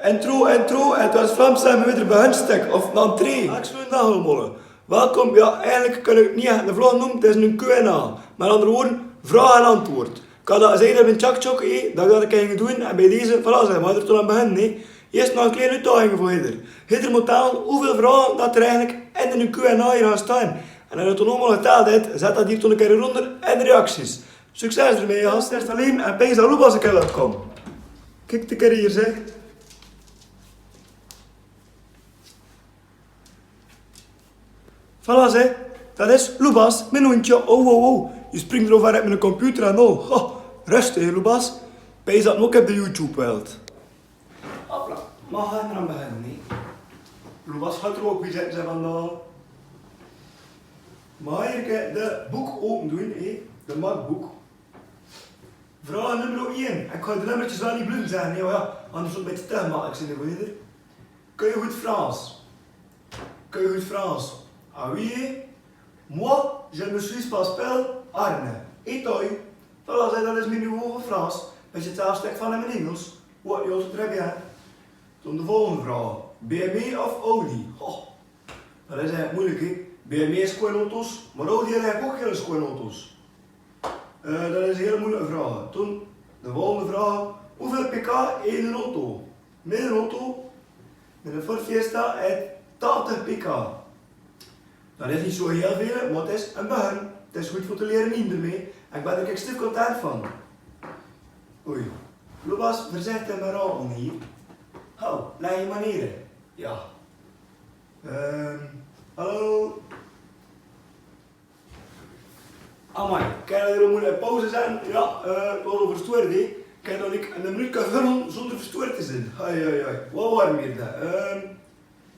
Intro, het was Vlaams en weer bij hun stuk, of een entree. Ik sluit nagelmollen. Welkom, ja, eigenlijk kan ik het niet echt een vlog noemen, het is een Q&A. Met andere woorden, vraag en antwoord. Ik had dat zeggen in mijn tjak-tjok, dat ik dat ging doen, en bij deze, voilà, zeg maar, er toch aan beginnen. Eerst nog een kleine uitdaging voor ieder. Ieder moet tellen hoeveel vragen dat er eigenlijk in een Q&A hier gaan staan. En als je het dan allemaal geteld hebt, zet dat hier toch een keer eronder in de reacties. Succes ermee, gast. Eerst alleen en pees dat loop als ik er laat komen. Kijk de keer hier, zeg. Voilà, zeg. Dat is Lubas, mijn hondje. Oh. Je springt erover uit met een computer en al. Rustig, Lubas. Pees dat ook op de YouTube-wereld. Hopla. Maar ga je er aan beginnen, nee? Lubas gaat er ook weer zitten zijn vandaag. Maar hier kan de boek open doen, de MacBook. Vraag nummer 1. Ik ga de nummertjes wel niet bluffen zeggen, nee, maar ja, anders wordt het een beetje te makkelijk zijn voor ieder. Kun je goed Frans? Ah oui? Moi, je me suis pas spel Arne. Et toi? Voilà, dat is mijn nieuwe Frans. Beetje hetzelfde stuk van in mijn Engels. Wat je altijd très bien. Dan de volgende vraag. BMW of Audi? Dat is eigenlijk moeilijk, hè? BMW is gewoon auto's, maar Audi heeft eigenlijk ook hele schone auto's. Dat is een hele moeilijke vraag. Toen, de volgende vraag. Hoeveel pk heeft een auto? Mijn auto, met een Ford Fiesta, heeft 80 pk. Dat is niet zo heel veel, maar het is een begin. Het is goed voor te leren niet ermee. En ik ben er extreem content van. Oei. Lubas, voorzichtig maar aan hier. Hou, leg je maar neer. Ja. Hallo. Amai, kan je er een moeilijke pauze zijn? Ja, ik wil verstoord, hè. Kan je dan een minuut kan vullen zonder verstoord te zijn? Hoi. Wat waren we hier dan?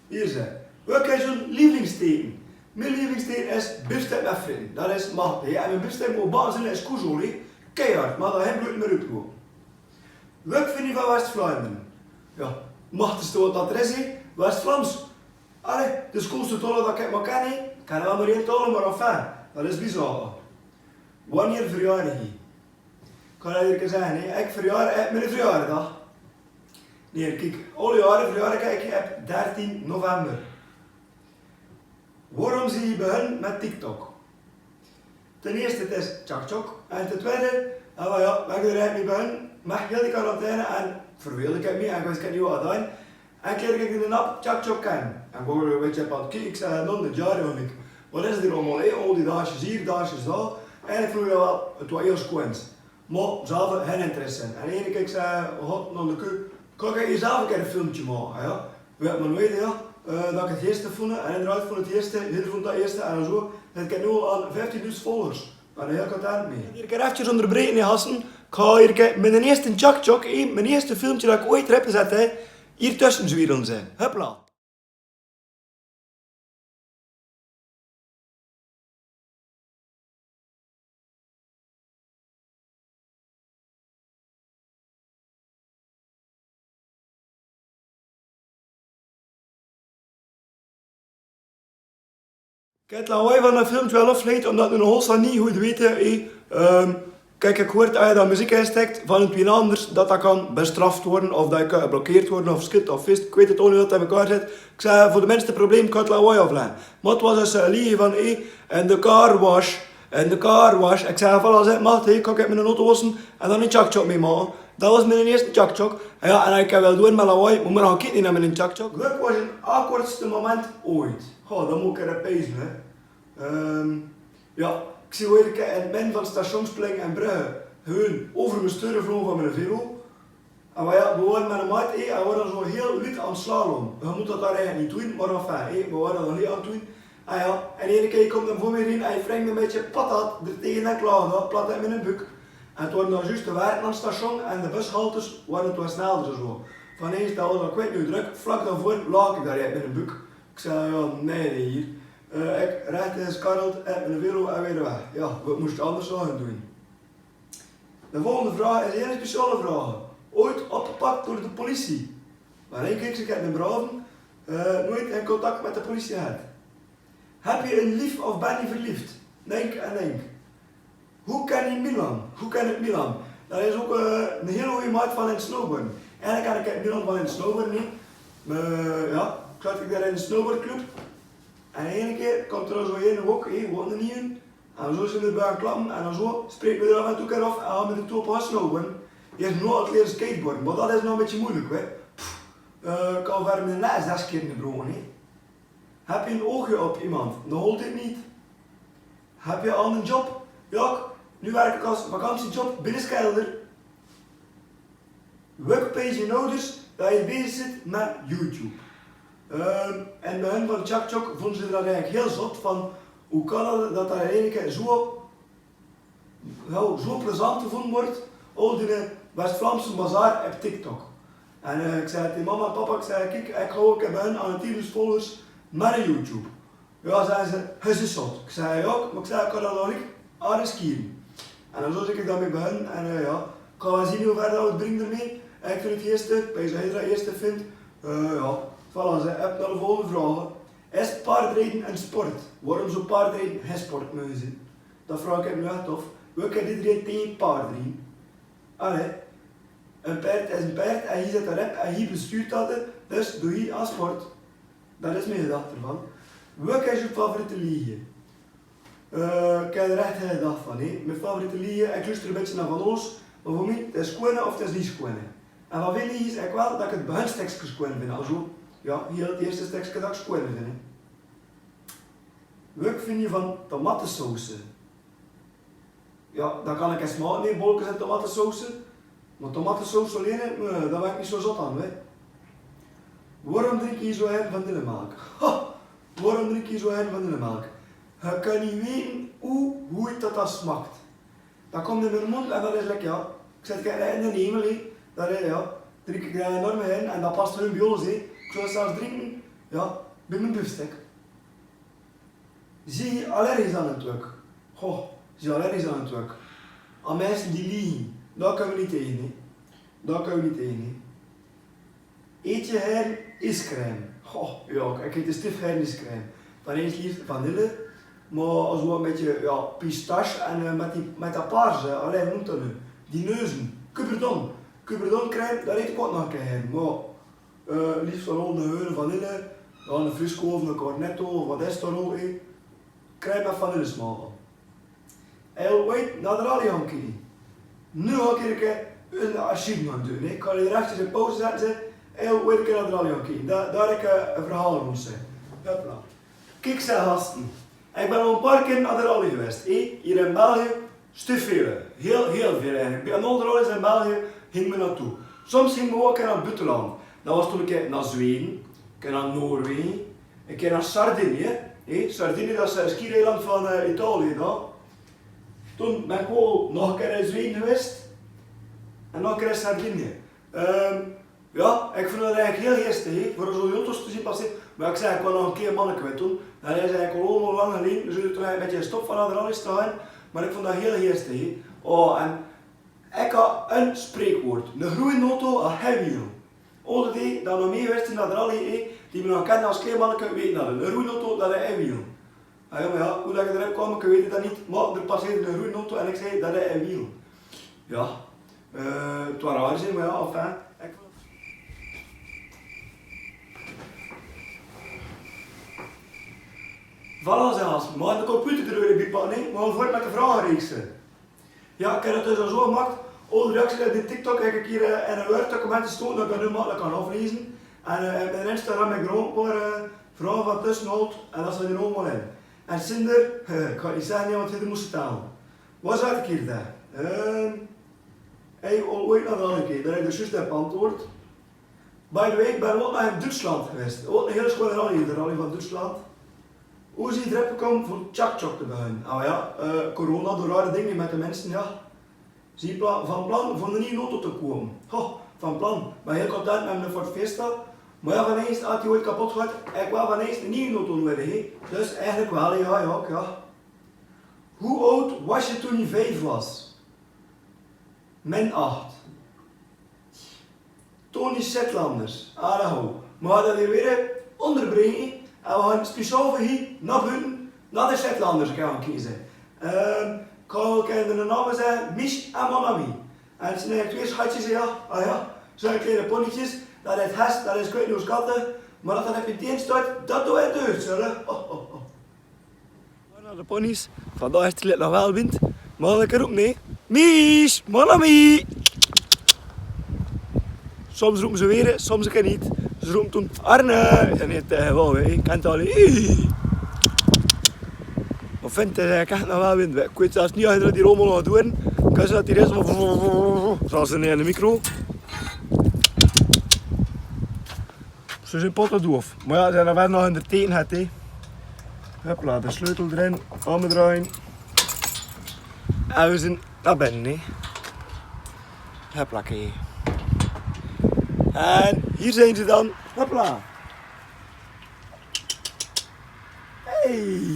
Hier zijn. Welke is zo'n lievelingsteken? Mijn lievelingsteken is biefstuk met frieten. Dat is machtig. En mijn biefstuk moet baan zijn is koesolie. Keihard, maar dat heeft nooit meer uitgekomen. Welk vind je van West-Vlaanderen? Ja, machtigste wat dat er is, hè. West-Vlaams. Allee, dus koolste tollen dat ik maar ken, hè. Ik kan er wel maar één tollen, maar enfin, dat is bizar. Wanneer verjaardag je? Ik kan je zeggen, hè. Ik verjaardag mijn verjaardag. Nee, kijk, alle jaren verjaardag ik heb 13 november. Waarom zie je beginnen met TikTok? Ten eerste, het is tjak-tjok. En ten tweede, ja, ben ik er eigenlijk mee beginnen, met heel die quarantaine en verveelde ik mee en ik heb niet wat gedaan. En ik leerde ik de app tjak-tjok kennen. En ik wou er een beetje op aan het kijken, ik zei, dan het jaar eigenlijk. Wat is het hier allemaal, al die dagsjes hier, dagsjes daar. Eigenlijk vroeger wel, het was heel schoon. Maar zelf geen interesse in. En één keer ik zei, god, naar de keuken, kan ik hier zelf een keer een filmpje maken? Ja, weet maar nooit, ja. Dat ik het eerste vond en inderdaad vond het eerste, ieder vond dat eerste en zo. En ik heb nu al aan 15.000 volgers. Ik ben er heel content mee. Hier kan ik even onderbreken, gasten. Ik ga hier met een eerste tjak-tjok, mijn eerste filmpje dat ik ooit heb gezet, hier tussen zwieren zijn. Hopla. Ik heb het lawaai van dat filmpje wel afgeleid, omdat we nog niet goed weten. Kijk, ik hoor dat je dat muziek insteekt van het een anders, dat kan bestraft worden, of dat je kan geblokkeerd worden, of skit, of vist. Ik weet het ook niet hoe het in elkaar zit. Ik zei, voor de minste probleem kan het lawaai afleggen. Maar het was dus een liedje van, in de car wash. Ik zei, voilà, zeg, mag, kan ik met een auto wassen en dan een tjak-tjok mee maken. Dat was mijn eerste tjak-tjok. En ik heb wel door met lawaai, moet maar gaan kijken naar mijn tjak-tjok. Welk was het awkwardste moment ooit? Dat moet ik er pezen, hè. Ja, ik zie hoe ik in het midden van het stationsplein en Brugge gewoon over mijn sturen vlogen van mijn velo. En we waren met een maat en we waren zo heel wit aan het slalom. Je moet dat daar eigenlijk niet doen, maar enfin, we waren dat niet aan het doen. En ene keer komt hem voor me in en hij wringt een beetje patat er tegen en klaar, plat in mijn buk. En het waren dan juist de werken aan het station en de bushaltes waren het wat sneller zo. Van eens dat was ik weet nu druk, vlak daarvoor lag ik daar in mijn buk. Ik zei, ja, nee hier. Ik recht is karreld uit mijn velo en weer weg. Ja, wat moest je anders gaan doen? De volgende vraag is een hele speciale vraag. Ooit opgepakt door de politie? Maar ik heb een braven, nooit in contact met de politie gehad. Heb je een lief of ben je verliefd? Denk en denk. Hoe ken je Milan? Hoe ken ik Milan? Dat is ook een hele goede maat van in snowboarden. Eigenlijk heb ik nu nog wel in de snowboarden niet. Ja, ik zat daar in de snowboardclub. En één keer komt er zo een wok, woonde niet in. En zo zijn we erbij aan klappen en dan zo spreken we er af en toe keer af en gaan we met de top gaan snowboarden. Je hebt nooit leren skateboarden, maar dat is nog een beetje moeilijk. Ik kan verder met net 6 keer in de brogen. Heb je een oogje op iemand? Dan holt dit niet. Heb je al een job? Ja, nu werk ik als vakantiejob binnen Skelder. Welke page je ouders dat je bezig zit met YouTube? En bij hen van Chak vonden ze dat eigenlijk heel zot van hoe kan het dat dat eigenlijk zo plezant gevonden wordt al die West-Vlaamse bazaar op TikTok. En ik zei tegen mama en papa, ik zei kijk, ik ga ook bij hen aan 10.000 volgers met een YouTube. Ja, zeiden ze, het is zot. Ik zei ja, maar ik zei ik kan dat nog niet aan riskeren. En dan zo zit ik daarmee bij hen en ja, ik ga wel zien hoe ver dat het brengt ermee. En ik vind het eerste, bij hij dat eerste vindt, ja, voilà, ze heb naar de volgende vragen. Is paardrijden een sport? Waarom zou paardrijden geen sport moeten zijn? Dat vraag ik nu echt af. We kunnen iedereen tegen paardrijden. Allee, een paard is een paard en je zit erop en je bestuurt dat, dus doe je aan sport. Dat is mijn gedachte ervan. Welke is je favoriete liedje? Ik heb er echt geen gedachte van. Mijn favoriete liedje, ik luister een beetje naar Van Oos, maar voor mij het is schoenen of het is niet schoenen. En van veel liedjes ik wel dat ik het beginstekstje schoenen vind. Also, ja, hier het eerste stekstje dat ik schoenen vind. Wat vind je van tomatensausen? Ja, dan kan ik eens smaken, nee, bolletjes en tomatensausen. Maar tomatensaus alleen, daar ben ik niet zo zot aan. Waarom drink je zo heen vanillemelk? Waarom drink je zo heen vanillemelk? Je kan niet weten hoe het dat smaakt. Dat komt in mijn mond en dat is lekker, ja. Ik zet het in de hemel, dat is, ja, drink ik daar enorm in en dat past hun bij ons. Ik zou het zelfs drinken, ja, bij mijn biefstek. Zie je allergisch aan het werk? Goh, zie je allergisch aan het werk? Aan mensen die liegen, daar kunnen we niet tegen. Daar kunnen we niet tegen. Eet je her ijscrème? Goh, ja, ik eet de stif her ijscrème. Dan eet je liefst vanille, maar zo een beetje ja, pistache en met dat paarse, alleen hoe noemt dat nu? Die neuzen, Cuperdon. Cuperdon crème, daar eet ik ook nog een keer. Maar liefst van een heuren vanille, dan een frisco of een cornetto of wat is dat ook. Crème met vanille smaak. Heel ooit naar de rally gaan kijken. Nu ga ik een archief gaan doen. Ik ga hier rechtjes in pauze zetten. Heel ooit naar de rally gaan kijken. Daar heb ik een verhaal rond zijn. Hopla. Kijk zeg gasten. Ik ben al een paar keer naar de rally geweest. Hier in België, stuf veel. Heel veel eigenlijk. Bij een andere rallies in België gingen we naartoe. Soms gingen we ook naar het buitenland. Dat was toen een keer naar Zweden, een keer naar Noorwegen, een keer naar Sardinië. Sardinië dat is het ski-eiland van Italië. Toen ben ik ook nog een keer in Zweden geweest en nog een keer in Sardinië. Ja, ik vind het eigenlijk heel geestig voor zo'n auto's te zien passeren. Maar ik zei, ik wil nog een keer een manneke doen. Dat is eigenlijk al allemaal lang geleden, dus je toch een beetje stop van de rally staan. Maar ik vond dat heel geestig. Oh, en ik had een spreekwoord. Een groeiende auto, een heavywiel. Alle die dat nog mee geweest naar de rally, die me nog kennen als klein manneke, weten dat. Een groeiende auto, dat is een heavywiel. Ah, ja, maar ja, hoe dat je eruit kwam, ik weet dat niet. Maar er passeerde een groeiende auto en ik zei, dat is een wiel. Ja, het was raar zijn, maar ja, enfin. Voilà zelfs, maar de computer er weer bij pakken, maar we voort met de vragenreeksen. Ja, ik heb het dus al zo gemaakt. Alle reacties uit die TikTok heb ik hier in een Word-document gestoken dat ik dat nu makkelijk kan aflezen. En op mijn Instagram heb ik er ook een paar vragen van tussenhoud en dat staat er allemaal in. En Cinder, ik ga het niet zeggen, want je moest vertellen. Wat zat ik hier daar? Heb je al ooit naar de andere keer? Dat heb ik dus juist op antwoord. By the way, ik ben ook nog in Duitsland geweest. Ook een hele schone rally, de rally van Duitsland. Hoe is je erop gekomen voor Chak te beginnen? Ah ja, corona, door rare dingen met de mensen, ja. Zie je van plan van een nieuwe auto te komen. Van plan. Ik ben heel content met mijn Ford Fiesta. Maar ja, van eens, als die ooit kapot gaat, ik wil van eens een nieuwe auto nodig. Dus eigenlijk wel, ja. Hoe oud was je toen je 5 was? Min 8. Tony Zetlanders. Maar we gaan dat hier weer onderbrengen. En we gaan speciaal voor hier naar buiten, naar de Zetlanders gaan kiezen. Ik ga ook de namen zeggen, Mich en Manami. En het zijn eigenlijk 2 schatjes, ja. Ah ja, Zijn kleine ponnetjes, dat is hest, dat is ik weet niet hoe schatten. Maar dat dan heb je meteen start, dat doe je deugd, zullen. Naar de ponies, vandaag is het nog wel wind, maar ik er ook mee. Mies, Monami! Soms roepen ze weer, soms een keer niet. Ze roepen toen Arne. En niet wel, ik ken het al. Maar vindt het echt nog wel wind. Ik weet zelfs niet als je die rommel gaat doen. Ik kan ze dat hier is, maar zoals ze in de micro. Ze zijn potten doof. Maar ja, ze zijn er wel nog in de teen gehad. Hopla, de sleutel erin, aandraaien. En we zijn naar binnen. Hopla, kijk. En hier zijn ze dan. Hopla. Hey.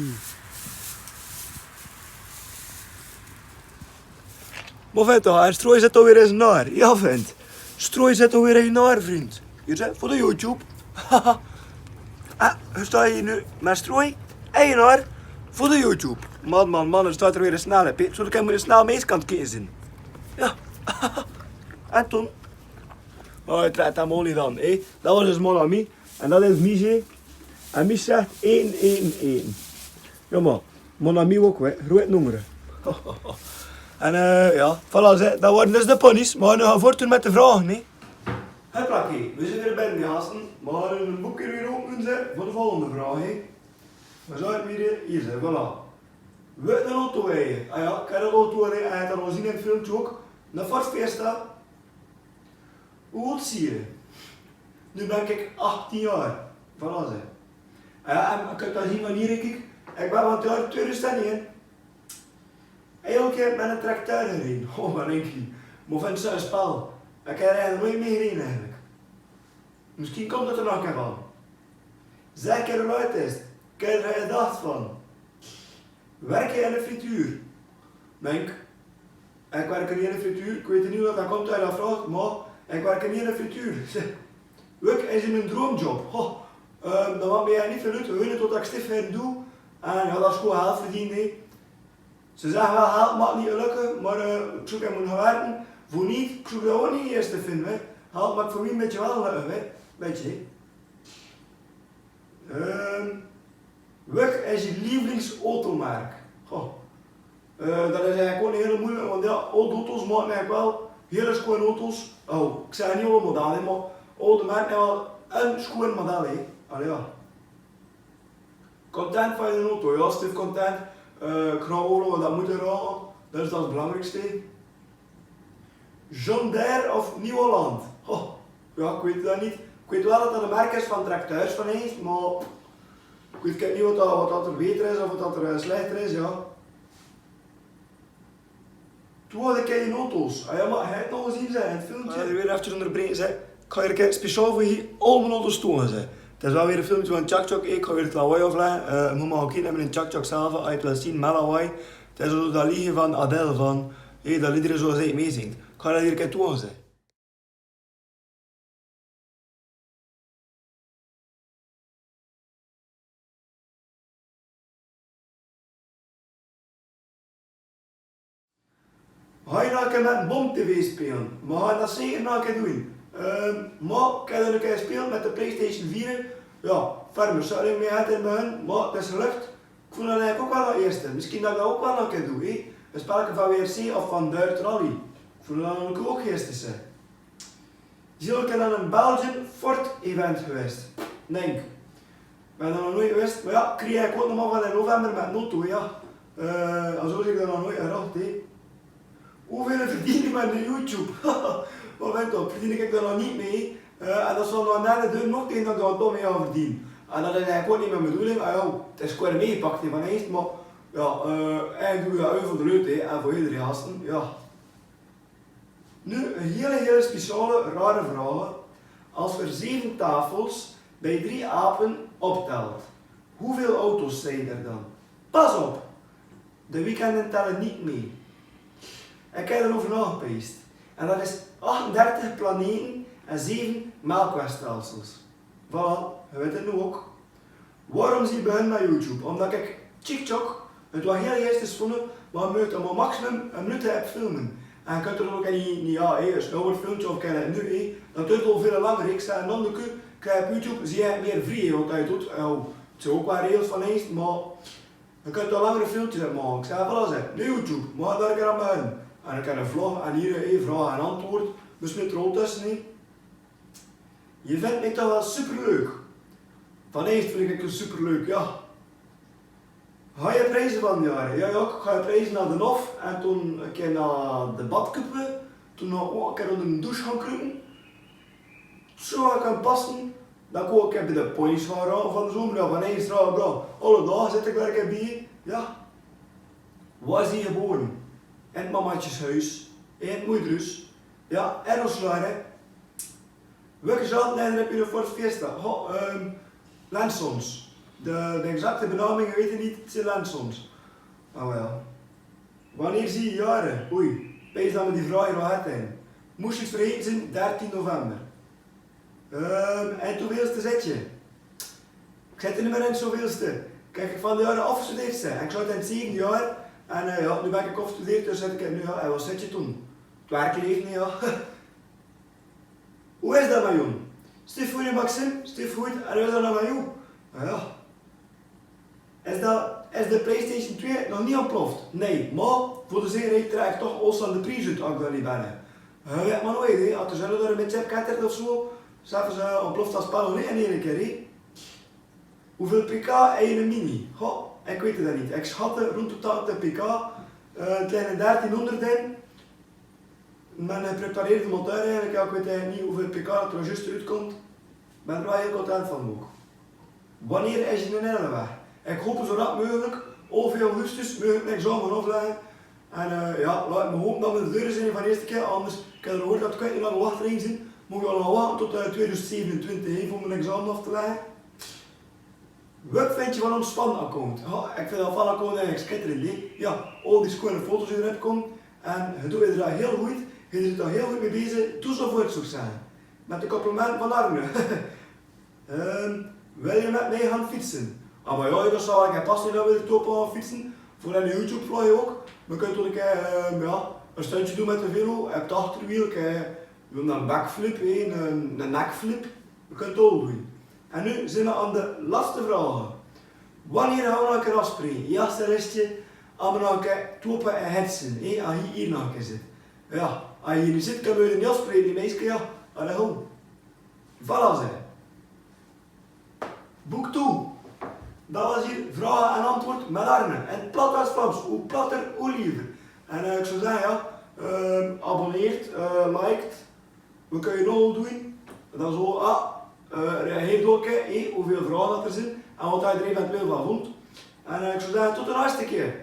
Maar vindt toch, en Strooi zit toch weer eens naar. Ja, vindt. Strooi zit toch weer eens naar, vriend. Hier zit voor de YouTube. Hoe sta je nu met Strooi? Eigenaar voor de YouTube. Man, er staat er weer een snel op. Zodat ik moet een snel meeskant kiezen. Ja. En toen? Oh, je trekt hem olie dan. Dat was dus Monami. En dat is Miesje. En Mies zegt 111. Ja maar, Monami ook weer. Groot nummer. En ja, voilà, dat waren dus de ponies. Maar we gaan voortdoen met de vragen. Hupplakee, we zijn weer bij de gasten. We gaan een boekje weer openen voor de volgende vraag. We zijn weer hier zijn, voilà. Wat een auto rijden? Ah ja, ik heb een auto rijden en je hebt dat al gezien in het filmpje ook. Een Ford Fiesta. Hoe oud zie je? Nu ben ik 18 jaar. Voilà ze. Ja, en je kunt dat zien wanneer ik ben van het jaar 2001. Elke keer met een tracteur gereden. Oh, wat denk je? Maar vind je een spel? Ik heb er eigenlijk nooit mee gereden eigenlijk. Misschien komt het er nog een keer van. Zeg keer hoe luid is. Kijk er gedacht van. Werk je in de frituur? Denk, ik werk niet in de frituur. Ik weet niet wat dat komt uit dat vraag, maar ik werk niet in de frituur. Werk is in een droomjob. Dan maakt mij niet veel uit. We weten tot ik stiefheid doe. En ja, dat is gewoon geld verdienen. Ze zeggen wel, geld mag niet lukken, maar ik zoek hem gaan werken. Voor niet, ik zoek dat ook niet eerst te vinden. Geld maakt voor mij een beetje wel lukken. Weet je. Welk is je lievelingsautomerk? Dat is eigenlijk ook een hele moeilijk, want ja, oude auto's maken eigenlijk wel hele schone auto's. Oh, ik zeg niet alle modellen, maar oude merken hebben wel een schoon model. Allee, ja. Content van je auto, ja, stief content. Ik ga overal dat moeten raken, dat is het belangrijkste. John Deere of Nieuw-Holland? Ja, ik weet dat niet. Ik weet wel dat dat een merk is van tracteurs van eens, maar ik weet niet wat dat er beter is of wat dat er slechter is, ja. Toen had ik in auto's. Ah ja, maar hij het nog gezien zijn in het filmpje. Ik weer even onderbreken, zeg. Ik ga hier een keer speciaal voor je al mijn auto's tonen, zeg. Het is wel weer een filmpje van Chak-Chak. Ik ga weer het lawaai afleggen. Je moet maar ook kijken in Chak-Chak zelf, als je het wil zien, met lawaai. Het is zo dat liedje van Adele, van, dat iedereen zoals hij meezingt. Ik ga dat hier een keer tonen, zeg. Ga je nou een keer met een bom-tv spelen? We gaan dat zeker nog een keer doen. Maar ik heb een keer gespeeld met de PlayStation 4. Ja, verder zou ik mee uit in begin, maar het is gelukt. Ik voel dat eigenlijk ook wel het eerste. Misschien dat ik dat ook wel nog een keer doe. Een spelletje van WRC of van Duit Rally. Ik voel dat ook geestig zijn. Je zult ook naar een Belgian Ford event geweest. Denk. Ik ben dat nog nooit geweest. Maar ja, ik kreeg ik ook nog maar van in november met een auto. Ja. En zo heb ik dat nog nooit gedacht. Hoeveel verdien je met de YouTube? Wat vind je? Verdien ik daar nog niet mee? En dat zal nog net de deur nog tegen dat ik daar toch mee ga verdienen. En dat is eigenlijk ook niet mijn bedoeling. Ah, ja, het is gewoon meegepakt van eerst, maar ja, eigenlijk doe je dat voor de leuk en voor iedere gasten. Ja. Nu een hele speciale, rare vraag. Als er 7 tafels bij 3 apen optelt, hoeveel auto's zijn er dan? Pas op! De weekenden tellen niet mee. Ik heb erover nagepeest. En dat is 38 planeten en 7 melkwegstelsels. Voilà, je weet het nu ook. Waarom zie je beginnen met YouTube? Omdat ik TikTok het wat heel juist is vonden, maar je moet maar maximum een minuut heb filmen. En je kunt er ook niet ja, een snauwer filmpje of kan het nu, dat duurt al veel langer. Ik sta en dan krijg op YouTube zie je meer vrij wat je doet. Het zijn ook wel regels van eens, maar je kunt er langere filmpjes uit maken. Ik zeg wel eens, nu YouTube, maar daar kan je aan. En dan kan je vlog en hier vraag en antwoord. Dus met er al tussen. Je vindt mij toch wel superleuk. Van eerst vind ik het superleuk, ja. Ga je prijzen van de jaren? Ja, ik ga je prijzen naar de NOF en toen een keer naar de badkuppen. Toen nog een keer onder een douche gaan kruipen. Zo ga ik aan passen. Dan kom ik bij de ponies gaan rijden van de zomer. Ja, van eerst raad ik dan. Alle dagen zit ik werken bij. Ja. Waar is die geboren? In het mamaatjes huis. In het moederhuis. Ja, en Roslaar. Welke zandlijnen heb je nog voor het feest? Lansons. De exacte benamingen weet je niet, het zijn Lansons. Oh wel. Wanneer zie je jaren? Oei, wees dat we die vraag nog hard in. Moest je het vergeten zijn? 13 november. En hoeveelste zit je? Ik zit er niet meer in het zoveelste. Kijk, ik van de jaren afgestudeerd zijn. En ik zat in het 7e jaar. En ja, nu ben ik afgestudeerd, dus zit ik nu, ja, en wat zit je toen? Het werkleven, ja. Hoe is dat met jou? Stief voor je Maxime, stief goed, en hoe is dat nou met jou? Nou ja. Is de PlayStation 2 nog niet ontploft? Nee, maar voor de zekerheid krijg ik toch alles aan de prijs uit als ik daar niet ben. Je weet maar nooit, als er zullen door een chip kettert of zo, zelfs ontploft dat spel nog niet in één keer. Hoeveel pk heb je een mini? Goh, ik weet het niet. Ik schatte rond de 80 pk, een kleine 1300 in. Met een geprepareerde motor eigenlijk, ja, ik weet eigenlijk niet hoeveel pk er juist uitkomt. Ik ben er wel heel content van ook. Wanneer is je een weg? Ik hoop zo rap mogelijk, over augustus, mogelijk een examen afleggen. En ja, laat me hopen dat we de deuren zijn van de eerste keer, anders ik heb er gehoord dat ik niet lang wachtrij zijn. Moet je al nog wachten tot 2027 om mijn examen af te leggen. Wat vind je van ons fan-account? Ja, ik vind dat fan-account eigenlijk schitterend. Ja, al die schone foto's die erin komen. En je doet er daar heel goed. Je zit er heel goed mee bezig. Doe zo voort, zou ik zeggen. Met de compliment van Arne. Wil je met mij gaan fietsen? Ah, maar ja, dat zou ik pas niet dat we er top gaan fietsen. Voor een YouTube-vlog ook. We kunnen toch ja, een stuntje doen met de velo. Op het achterwiel. Een backflip, een nekflip. We kunnen het ook doen. En nu zijn we aan de laatste vragen. Wanneer gaan we nog een keer afspreken? Ja, stelletje, als we nog een keer toppen en hetsen. Als je hier nog een keer zit. Ja, als je hier zit, kunnen we niet afspreken. Die meisje, ja, allee, gewoon. Voilà, zeg. Boek toe. Dat was hier vragen en antwoord met Arne. En het plat was Vlaams. Hoe platter, hoe liever. En ik zou zeggen, ja, abonneert, liked. Wat kun je nog doen? Dan zo, reageer ook hoeveel vragen dat er zijn en wat je er eventueel van vond. En ik zou zeggen, tot de laatste keer.